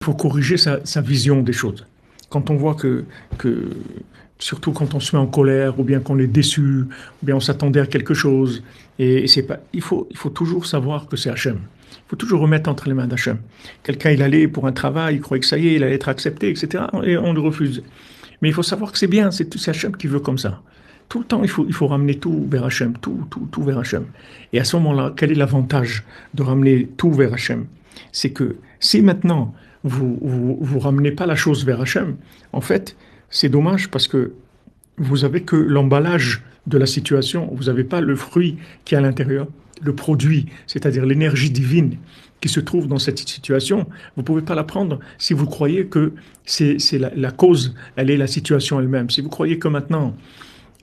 Il faut corriger sa vision des choses. Quand on voit que, surtout quand on se met en colère, ou bien qu'on est déçu, ou bien on s'attendait à quelque chose, et c'est pas, il faut toujours savoir que c'est Hachem. Il faut toujours remettre entre les mains d'Hachem. Quelqu'un, il allait pour un travail, il croyait que ça y est, il allait être accepté, etc. Et on le refuse. Mais il faut savoir que c'est bien, c'est Hachem qui veut comme ça. Tout le temps, il faut ramener tout vers Hachem, tout vers Hachem. Et à ce moment-là, quel est l'avantage de ramener tout vers Hachem? C'est que si maintenant vous ramenez pas la chose vers Hachem, en fait, c'est dommage parce que vous avez que l'emballage de la situation, vous n'avez pas le fruit qui est à l'intérieur, le produit, c'est-à-dire l'énergie divine qui se trouve dans cette situation. Vous ne pouvez pas la prendre si vous croyez que c'est la cause, elle est la situation elle-même. Si vous croyez que maintenant,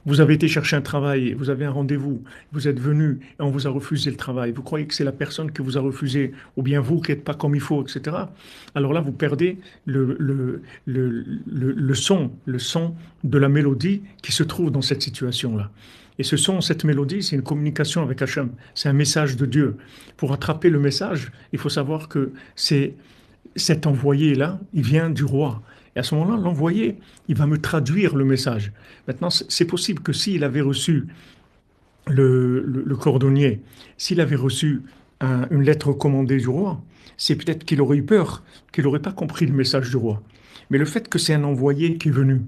vous avez été chercher un travail, vous avez un rendez-vous, vous êtes venu et on vous a refusé le travail. Vous croyez que c'est la personne qui vous a refusé, ou bien vous qui n'êtes pas comme il faut, etc. Alors là, vous perdez le son de la mélodie qui se trouve dans cette situation-là. Et ce son, cette mélodie, c'est une communication avec Hachem. C'est un message de Dieu. Pour attraper le message, il faut savoir que c'est cet envoyé-là, il vient du roi. Et à ce moment-là, l'envoyé, il va me traduire le message. Maintenant, c'est possible que s'il avait reçu le cordonnier, s'il avait reçu une lettre recommandée du roi, c'est peut-être qu'il aurait eu peur, qu'il n'aurait pas compris le message du roi. Mais le fait que c'est un envoyé qui est venu,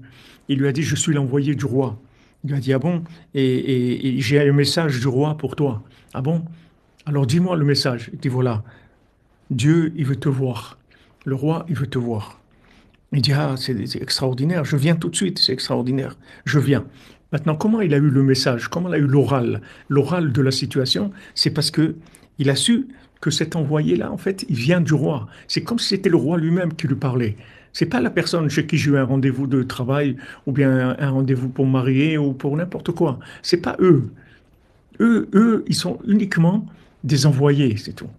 il lui a dit, je suis l'envoyé du roi. Il lui a dit, ah bon, et j'ai un message du roi pour toi. Ah bon? Alors dis-moi le message. Il dit, voilà, Dieu, il veut te voir. Le roi, il veut te voir. Il dit, ah, c'est extraordinaire, je viens tout de suite, c'est extraordinaire, je viens. Maintenant, comment il a eu le message, comment il a eu l'oral de la situation, c'est parce que il a su que cet envoyé-là, en fait, il vient du roi. C'est comme si c'était le roi lui-même qui lui parlait. C'est pas la personne chez qui j'ai eu un rendez-vous de travail, ou bien un rendez-vous pour me marier, ou pour n'importe quoi. C'est pas eux. Eux, ils sont uniquement des envoyés, c'est tout.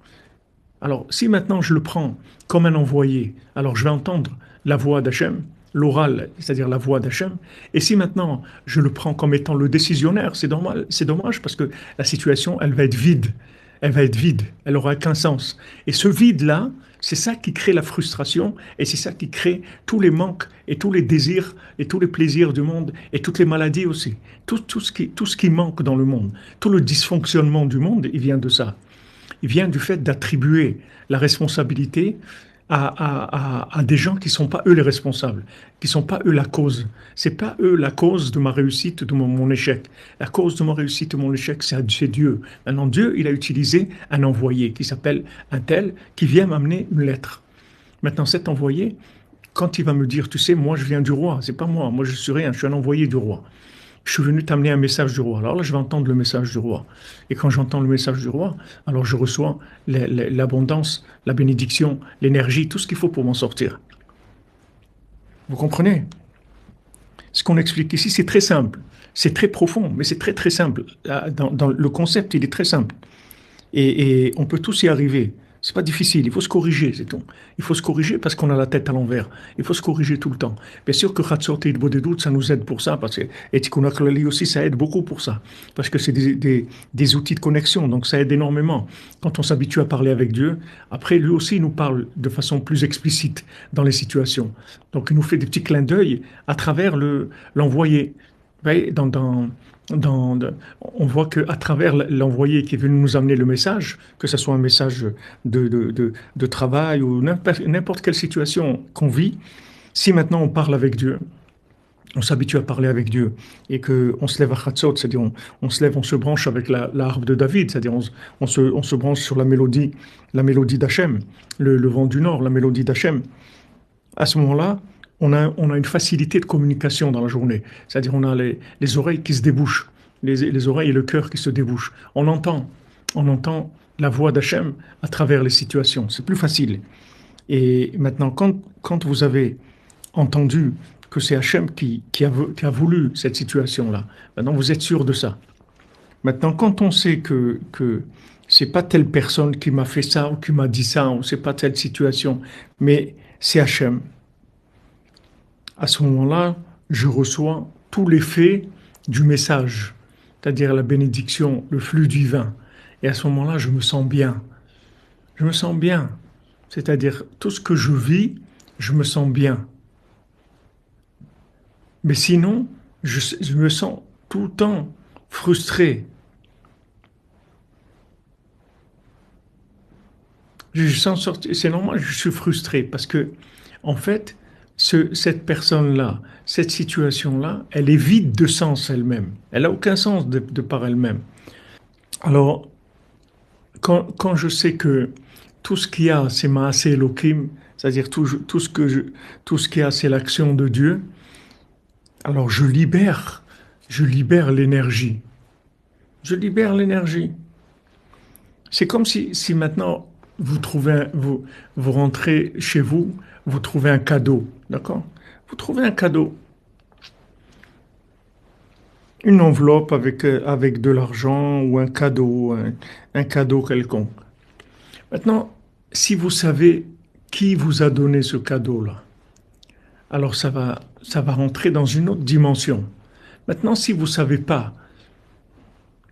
Alors, si maintenant je le prends comme un envoyé, alors je vais entendre la voix d'Hachem, l'oral, c'est-à-dire la voix d'Hachem. Et si maintenant je le prends comme étant le décisionnaire, c'est dommage parce que la situation, elle va être vide. Elle va être vide. Elle n'aura qu'un sens. Et ce vide-là, c'est ça qui crée la frustration et c'est ça qui crée tous les manques et tous les désirs et tous les plaisirs du monde et toutes les maladies aussi. Tout ce qui manque dans le monde, tout le dysfonctionnement du monde, il vient de ça. Il vient du fait d'attribuer la responsabilité à des gens qui ne sont pas eux les responsables, qui ne sont pas eux la cause. C'est pas eux la cause de ma réussite, de mon échec. La cause de ma réussite, de mon échec, c'est Dieu. Maintenant, Dieu, il a utilisé un envoyé qui s'appelle un tel, qui vient m'amener une lettre. Maintenant, cet envoyé, quand il va me dire, tu sais, moi je viens du roi, c'est pas moi je suis rien, je suis un envoyé du roi. Je suis venu t'amener un message du roi. Alors là, je vais entendre le message du roi. Et quand j'entends le message du roi, alors je reçois l'abondance, la bénédiction, l'énergie, tout ce qu'il faut pour m'en sortir. Vous comprenez? Ce qu'on explique ici, c'est très simple. C'est très profond, mais c'est très très simple. Dans le concept, il est très simple. Et on peut tous y arriver. C'est pas difficile, il faut se corriger, c'est tout. Il faut se corriger parce qu'on a la tête à l'envers. Il faut se corriger tout le temps. Bien sûr que Khatsot et Bodedut, ça nous aide pour ça, parce que et Tikkun HaKlali aussi, ça aide beaucoup pour ça. Parce que c'est des outils de connexion, donc ça aide énormément. Quand on s'habitue à parler avec Dieu, après, lui aussi, il nous parle de façon plus explicite dans les situations. Donc, il nous fait des petits clins d'œil à travers l'envoyé. Vous voyez, on voit qu'à travers l'envoyé qui est venu nous amener le message, que ce soit un message de travail ou n'importe quelle situation qu'on vit, si maintenant on parle avec Dieu, on s'habitue à parler avec Dieu et qu'on se lève à Chatzot, c'est-à-dire on se lève, on se branche avec la harpe de David, c'est-à-dire on se branche sur la mélodie d'Hachem, le vent du nord, la mélodie d'Hachem. À ce moment-là, on a une facilité de communication dans la journée. C'est-à-dire on a les oreilles qui se débouchent, les oreilles et le cœur qui se débouchent. On entend la voix d'Hachem à travers les situations. C'est plus facile. Et maintenant, quand vous avez entendu que c'est Hachem qui a voulu cette situation-là, maintenant vous êtes sûr de ça. Maintenant, quand on sait que c'est pas telle personne qui m'a fait ça ou qui m'a dit ça, ou c'est pas telle situation, mais c'est Hachem, à ce moment-là, je reçois tout l'effet du message, c'est-à-dire la bénédiction, le flux divin. Et à ce moment-là, je me sens bien. Je me sens bien. C'est-à-dire, tout ce que je vis, je me sens bien. Mais sinon, je me sens tout le temps frustré. Je sens sortir, c'est normal, je suis frustré parce que, en fait, cette personne-là, cette situation-là, elle est vide de sens elle-même. Elle n'a aucun sens de par elle-même. Alors, quand je sais que tout ce qu'il y a, c'est Maaseh Elohim, c'est-à-dire tout ce qu'il y a, c'est l'action de Dieu, alors je libère l'énergie. Je libère l'énergie. C'est comme si maintenant vous rentrez chez vous, vous trouvez un cadeau, d'accord? Vous trouvez un cadeau, une enveloppe avec de l'argent ou un cadeau, un cadeau quelconque. Maintenant, si vous savez qui vous a donné ce cadeau-là, alors ça va rentrer dans une autre dimension. Maintenant, si vous ne savez pas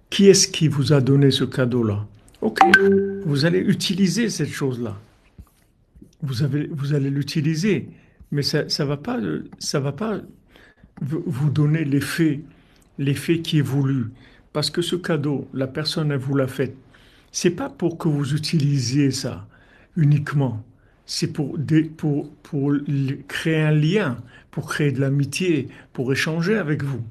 qui est-ce qui vous a donné ce cadeau-là, ok, vous allez utiliser cette chose-là. Vous allez l'utiliser, mais ça va pas vous donner l'effet qui est voulu. Parce que ce cadeau, la personne, elle vous l'a fait. C'est pas pour que vous utilisiez ça uniquement. C'est pour créer un lien, pour créer de l'amitié, pour échanger avec vous.